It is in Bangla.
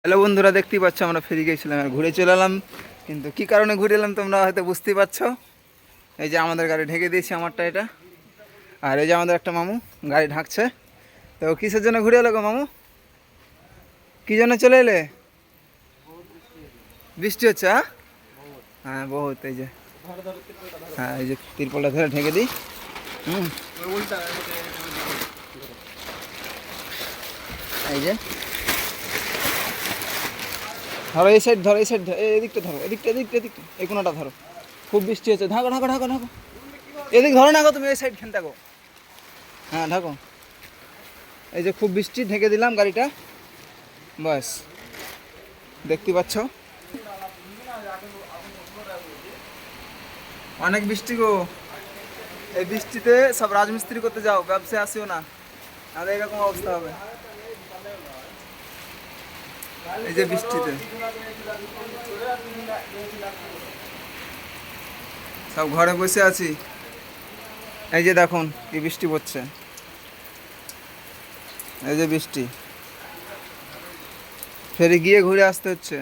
হ্যালো বন্ধুরা, দেখতেই পাচ্ছ আমরা ফেরি গিয়েছিলাম আর ঘুরে চলে এলাম। কিন্তু কী কারণে ঘুরে এলাম তোমরা হয়তো বুঝতেই পারছো। এই যে আমাদের গাড়ি ঢেকে দিয়েছি, আমারটা এটা। আর এই যে আমাদের একটা মামু গাড়ি ঢাকছে। তো কিসের জন্য ঘুরে এলো গো মামু? কী জন্য চলে এলে? বৃষ্টি হচ্ছে? হ্যাঁ হ্যাঁ বহুত। এই যে হ্যাঁ, এই যে তিরপলটা ধরে ঢেকে দিই। এই যে ধরো, এই সাইড ধরো, এই সাইড এদিকটা ধরো, এদিকটা এদিকটা এদিকটা এই কোনোটা ধরো। খুব বৃষ্টি হচ্ছে, ঢাকো ঢাকো ঢাকো ঢাকো। এদিক ধরো না গো, তুমি এই সাইড খেন থাকো। হ্যাঁ ঢাকো। এই যে খুব বৃষ্টি, ঢেকে দিলাম গাড়িটা। বাস, দেখতে পাচ্ছ অনেক বৃষ্টি গো। এই বৃষ্টিতে সব রাজমিস্ত্রি করতে যাও, ব্যবসায় আসিও না, আর এরকম অবস্থা হবে। এই যে বৃষ্টিতে সব ঘরে বসে আছি। এই যে দেখুন কি বৃষ্টি পড়ছে, এই যে বৃষ্টি, ফেরি গিয়ে ঘুরে আসতে হচ্ছে।